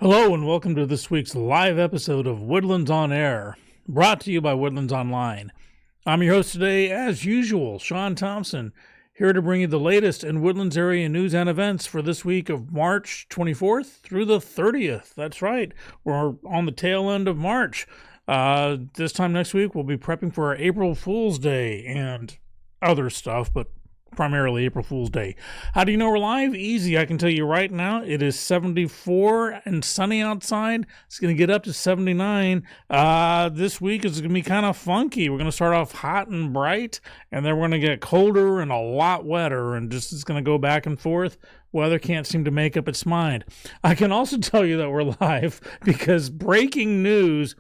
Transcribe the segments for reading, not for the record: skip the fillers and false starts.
Hello and welcome to this week's live episode of Woodlands on Air, brought to you by Woodlands Online. I'm your host today, as usual, Sean Thompson, here to bring you the latest in Woodlands area news and events for this week of March 24th through the 30th. That's right, we're on the tail end of March. This time next week, we'll be prepping for our April Fool's Day and other stuff, but primarily April Fool's Day. How do you know we're live? Easy. I can tell you right now, it is 74 and sunny outside. It's going to get up to 79. This week is going to be kind of funky. We're going to start off hot and bright, and then we're going to get colder and a lot wetter, and just it's going to go back and forth. Weather can't seem to make up its mind. I can also tell you that we're live because breaking news,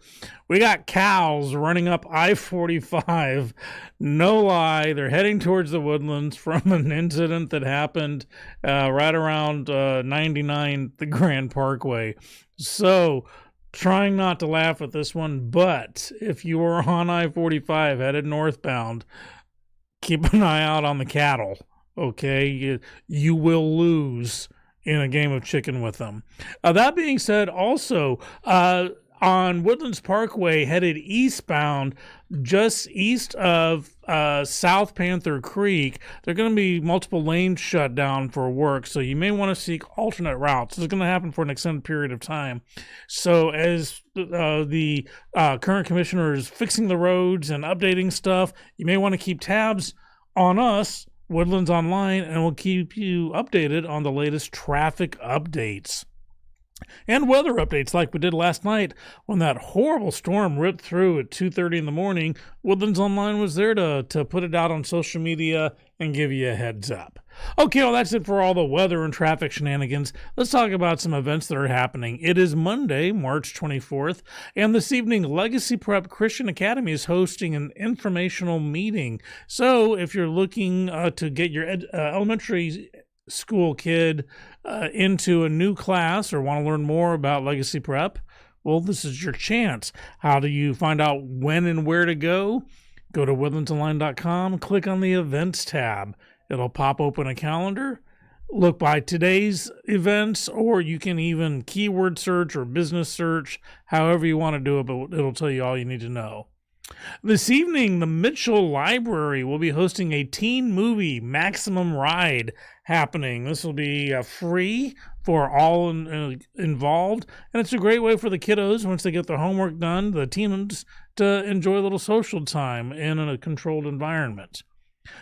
we got cows running up I-45. No lie, they're heading towards the Woodlands from an incident that happened right around 99, the Grand Parkway. So, trying not to laugh at this one, but if you are on I-45 headed northbound, keep an eye out on the cattle. Okay, you will lose in a game of chicken with them. That being said, also on Woodlands Parkway, headed eastbound, just east of South Panther Creek, there are going to be multiple lanes shut down for work, so you may want to seek alternate routes. This is going to happen for an extended period of time. So as the current commissioner is fixing the roads and updating stuff, you may want to keep tabs on us, Woodlands Online, and we'll keep you updated on the latest traffic updates and weather updates like we did last night when that horrible storm ripped through at 2:30 in the morning. Woodlands Online was there to put it out on social media and give you a heads up. Okay, well, that's it for all the weather and traffic shenanigans. Let's talk about some events that are happening. It is Monday, March 24th, and this evening, Legacy Prep Christian Academy is hosting an informational meeting. So if you're looking to get your elementary school kid into a new class or want to learn more about Legacy Prep, well, this is your chance. How do you find out when and where to go? Go to woodlandsonline.com, click on the events tab. It'll pop open a calendar, look by today's events, or you can even keyword search or business search, however you want to do it, but it'll tell you all you need to know. This evening, the Mitchell Library will be hosting a teen movie Maximum Ride happening. This will be free for all involved, and it's a great way for the kiddos, once they get their homework done, the teens, to enjoy a little social time in a controlled environment.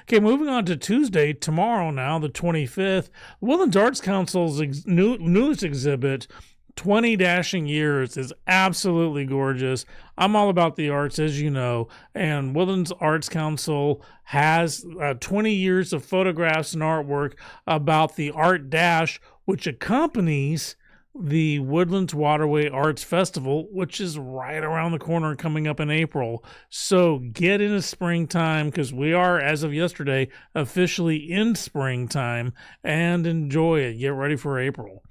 Okay, moving on to Tuesday, tomorrow now, the 25th, the Woodlands Arts Council's newest exhibit, 20 Dashing Years, is absolutely gorgeous. I'm all about the arts, as you know, and Woodlands Arts Council has 20 years of photographs and artwork about the Art Dash, which accompanies the Woodlands Waterway Arts Festival, which is right around the corner coming up in April. So get into springtime, because we are, as of yesterday, officially in springtime, and enjoy it. Get ready for April.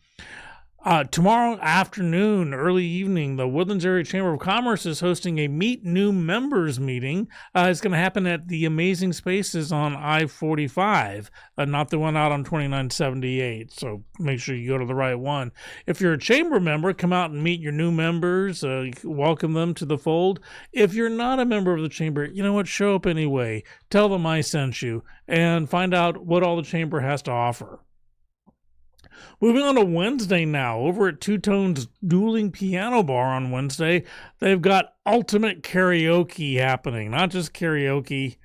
Tomorrow afternoon, early evening, the Woodlands Area Chamber of Commerce is hosting a Meet New Members meeting. It's going to happen at the Amazing Spaces on I-45, not the one out on 2978, so make sure you go to the right one. If you're a chamber member, come out and meet your new members, welcome them to the fold. If you're not a member of the chamber, you know what, show up anyway. Tell them I sent you, and find out what all the chamber has to offer. Moving on to Wednesday now, over at Two Tones Dueling Piano Bar on Wednesday, they've got ultimate karaoke happening. Not just karaoke,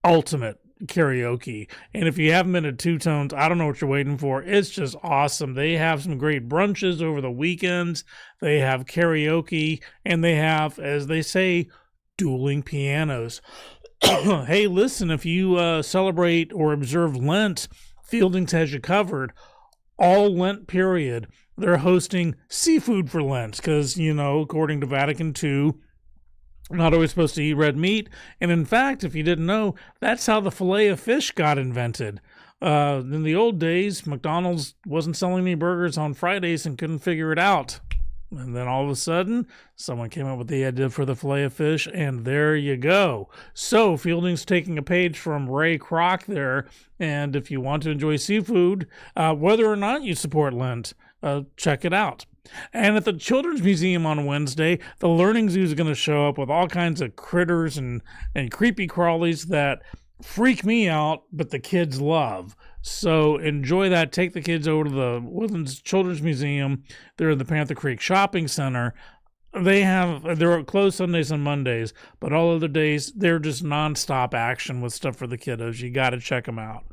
ultimate karaoke. And if you haven't been to Two Tones, I don't know what you're waiting for. It's just awesome. They have some great brunches over the weekends. They have karaoke, and they have, as they say, dueling pianos. Hey, listen, if you celebrate or observe Lent, Fieldings has you covered. All Lent period, they're hosting seafood for Lent because, you know, according to Vatican II, we're not always supposed to eat red meat. And in fact, if you didn't know, that's how the fillet of fish got invented. In the old days, McDonald's wasn't selling any burgers on Fridays and couldn't figure it out. And then all of a sudden, someone came up with the idea for the fillet of fish, and there you go. So Fielding's taking a page from Ray Kroc there, and if you want to enjoy seafood, whether or not you support Lent, check it out. And at the Children's Museum on Wednesday, the Learning Zoo is going to show up with all kinds of critters and creepy crawlies that freak me out, but the kids love. So enjoy that. Take the kids over to the Woodlands Children's Museum. They're in the Panther Creek Shopping Center. They're closed Sundays and Mondays, but all other days, they're just nonstop action with stuff for the kiddos. You got to check them out.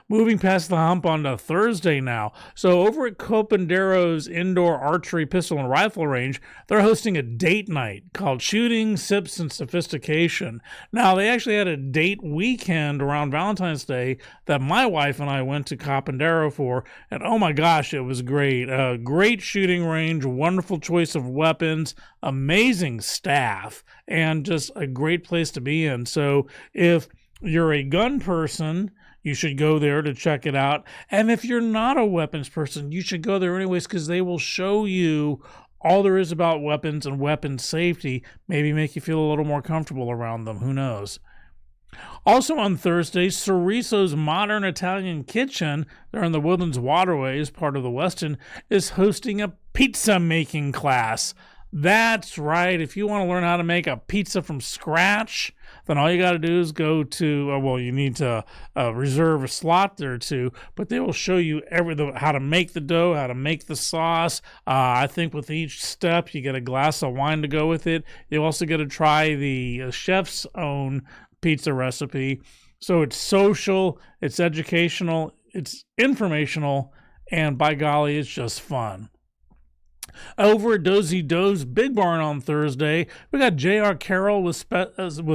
Moving past the hump on to Thursday now. So over at Copendero's Indoor Archery Pistol and Rifle Range, they're hosting a date night called Shooting, Sips, and Sophistication. Now, they actually had a date weekend around Valentine's Day that my wife and I went to Copendero for, and oh my gosh, it was great. Great shooting range, wonderful choice of weapons, amazing staff, and just a great place to be in. So if you're a gun person, you should go there to check it out. And if you're not a weapons person, you should go there anyways, because they will show you all there is about weapons and weapon safety, maybe make you feel a little more comfortable around them. Who knows? Also on Thursday, Cereso's Modern Italian Kitchen, they're on the Woodlands Waterways, part of the Westin, is hosting a pizza making class. That's right. If you want to learn how to make a pizza from scratch, then all you got to do is go to, you need to reserve a slot there too, but they will show you how to make the dough, how to make the sauce. I think with each step, you get a glass of wine to go with it. You also get to try the chef's own pizza recipe. So it's social, it's educational, it's informational, and by golly, it's just fun. Over at Dozy Doe's Big Barn on Thursday, we got J.R. Carroll with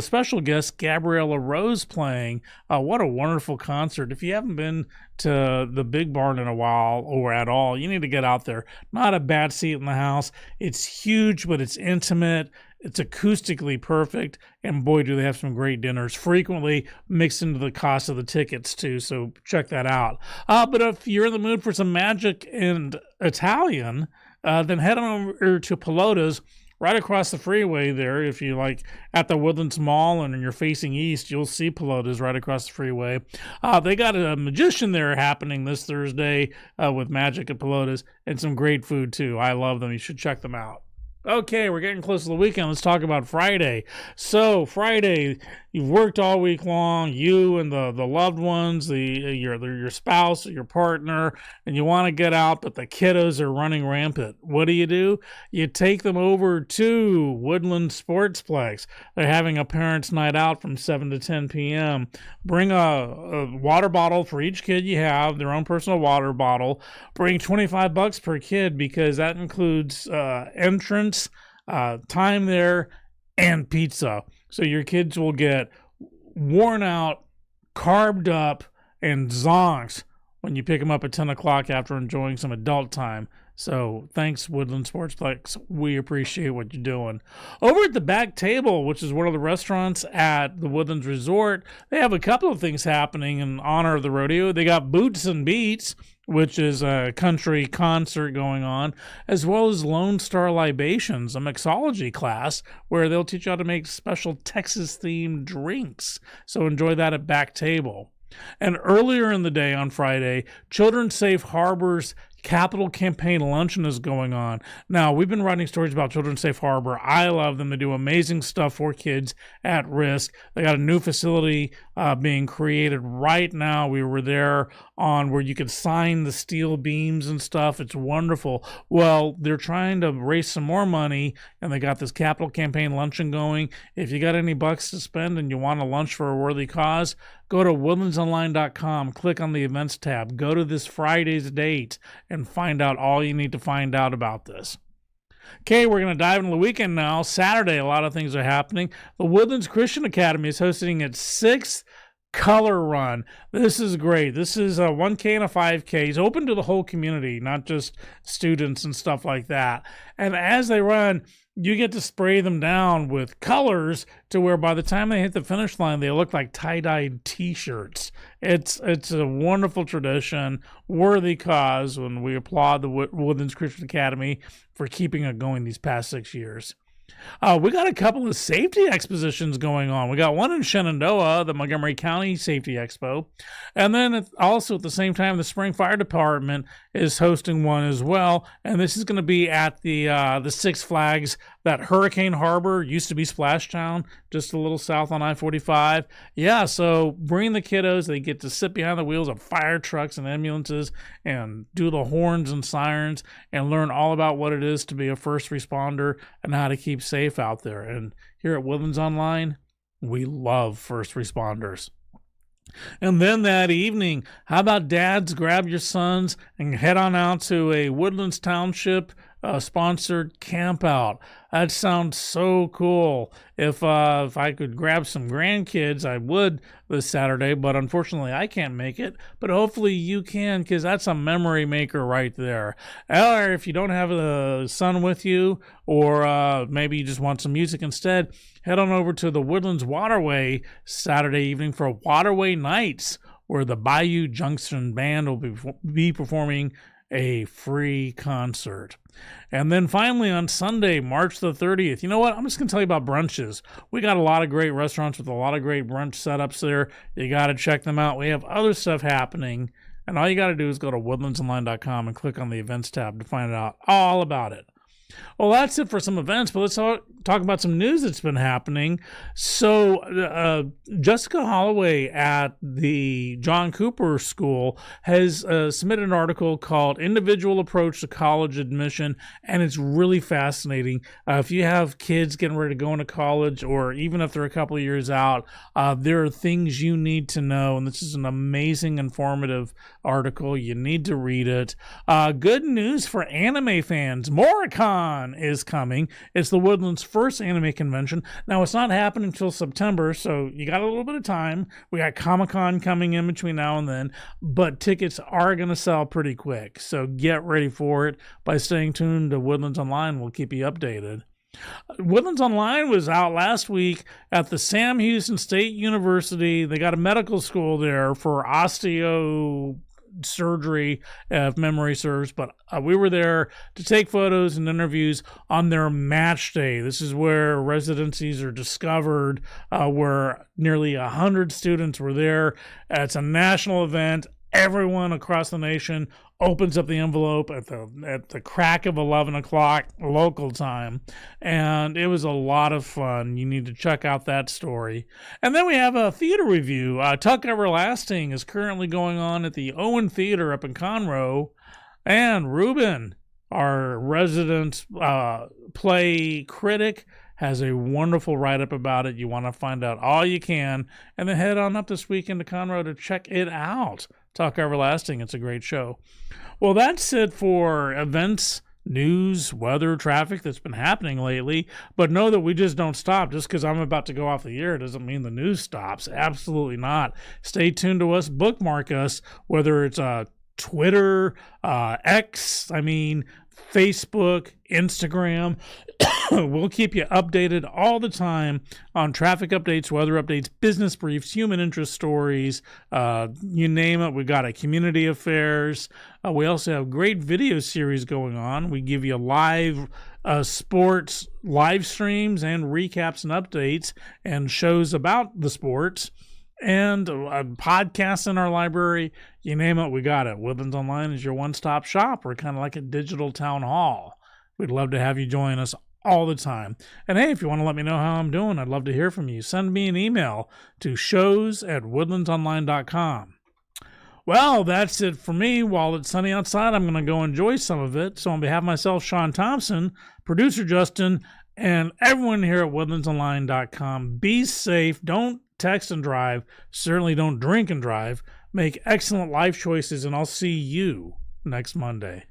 special guest Gabriella Rose playing. What a wonderful concert. If you haven't been to the Big Barn in a while or at all, you need to get out there. Not a bad seat in the house. It's huge, but it's intimate. It's acoustically perfect, and boy, do they have some great dinners, frequently mixed into the cost of the tickets, too, so check that out. But if you're in the mood for some magic and Italian, then head on over to Pelota's right across the freeway there. If you like at the Woodlands Mall and you're facing east, you'll see Pelota's right across the freeway. They got a magician there happening this Thursday with magic at Pelota's, and some great food, too. I love them. You should check them out. Okay, we're getting close to the weekend. Let's talk about Friday. So Friday, you've worked all week long, you and the loved ones, your spouse, your partner, and you want to get out, but the kiddos are running rampant. What do? You take them over to Woodlands Sportsplex. They're having a parents' night out from 7 to 10 p.m. Bring a water bottle for each kid you have, their own personal water bottle. Bring $25 per kid, because that includes entrance, time there, and pizza. So your kids will get worn out, carved up, and zonked when you pick them up at 10 o'clock after enjoying some adult time. So thanks, Woodlands Sportsplex. We appreciate what you're doing. Over at the Back Table, which is one of the restaurants at the Woodlands Resort, they have a couple of things happening in honor of the rodeo. They got Boots and Beats, which is a country concert going on, as well as Lone Star Libations, a mixology class where they'll teach you how to make special Texas-themed drinks. So enjoy that at Back Table. And earlier in the day on Friday, Children's Safe Harbor's Capital Campaign Luncheon is going on. Now, we've been writing stories about Children's Safe Harbor. I love them. They do amazing stuff for kids at risk. They got a new facility being created right now. We were there on where you could sign the steel beams and stuff. It's wonderful. Well, they're trying to raise some more money, and they got this Capital Campaign Luncheon going. If you got any bucks to spend and you want a lunch for a worthy cause, go to woodlandsonline.com, click on the events tab, go to this Friday's date, and find out all you need to find out about this. Okay, we're going to dive into the weekend now. Saturday, a lot of things are happening. The Woodlands Christian Academy is hosting its 6th color run. This is great. This is a 1K and a 5K. It's open to the whole community, not just students and stuff like that. And as they run, you get to spray them down with colors to where by the time they hit the finish line, they look like tie-dyed T-shirts. It's a wonderful tradition, worthy cause, when we applaud the Woodlands Christian Academy for keeping it going these past 6 years. We got a couple of safety expositions going on. We got one in Shenandoah, the Montgomery County Safety Expo. And then also at the same time, the Spring Fire Department is hosting one as well. And this is going to be at the Six Flags, that Hurricane Harbor used to be Splashtown, just a little south on I-45. Yeah, so bring the kiddos. They get to sit behind the wheels of fire trucks and ambulances and do the horns and sirens and learn all about what it is to be a first responder and how to keep safe out there. And here at Woodlands Online, we love first responders. And then that evening, how about dads grab your sons and head on out to a Woodlands Township sponsored camp out? That sounds so cool. If I could grab some grandkids, I would this Saturday, but unfortunately I can't make it. But hopefully you can, because that's a memory maker right there. Or if you don't have a son with you, or maybe you just want some music instead, head on over to the Woodlands Waterway Saturday evening for Waterway Nights, where the Bayou Junction Band will be performing a free concert. And then finally on Sunday, March the 30th, you know what? I'm just going to tell you about brunches. We got a lot of great restaurants with a lot of great brunch setups there. You got to check them out. We have other stuff happening. And all you got to do is go to woodlandsonline.com and click on the events tab to find out all about it. Well, that's it for some events, but let's talk about some news that's been happening. So Jessica Holloway at the John Cooper School has submitted an article called Individual Approach to College Admission, and it's really fascinating. If you have kids getting ready to go into college, or even if they're a couple of years out, there are things you need to know, and this is an amazing, informative article. You need to read it. Good news for anime fans. Moricon is coming. It's the Woodlands' first anime convention. Now, it's not happening until September, so you got a little bit of time. We got Comic-Con coming in between now and then, but tickets are going to sell pretty quick, so get ready for it by staying tuned to Woodlands Online. We'll keep you updated. Woodlands Online was out last week at the Sam Houston State University. They got a medical school there for osteo surgery, if memory serves, but we were there to take photos and interviews on their match day. This is where residencies are discovered, where nearly 100 students were there. It's a national event. Everyone across the nation opens up the envelope at the crack of 11 o'clock local time, and it was a lot of fun. You need to check out that story. And then we have a theater review. Tuck Everlasting is currently going on at the Owen Theater up in Conroe, and Ruben, our resident play critic, has a wonderful write-up about it. You want to find out all you can, and then head on up this weekend to Conroe to check it out. Talk Everlasting, it's a great show. Well, that's it for events, news, weather, traffic that's been happening lately. But know that we just don't stop. Just because I'm about to go off the air doesn't mean the news stops. Absolutely not. Stay tuned to us, bookmark us, whether it's Twitter, X, Facebook, Instagram. We'll keep you updated all the time on traffic updates, weather updates, business briefs, human interest stories, you name it. We got a community affairs. We also have great video series going on. We give you live sports live streams and recaps and updates and shows about the sports, and podcasts in our library. You name it, we got it. Woodlands Online is your one-stop shop. We're kind of like a digital town hall. We'd love to have you join us all the time. And hey, if you want to let me know how I'm doing, I'd love to hear from you. Send me an email to shows@woodlandsonline.com. Well, that's it for me. While it's sunny outside, I'm going to go enjoy some of it. So on behalf of myself, Sean Thompson, producer Justin, and everyone here at woodlandsonline.com, be safe. Don't text and drive. Certainly don't drink and drive. Make excellent life choices, and I'll see you next Monday.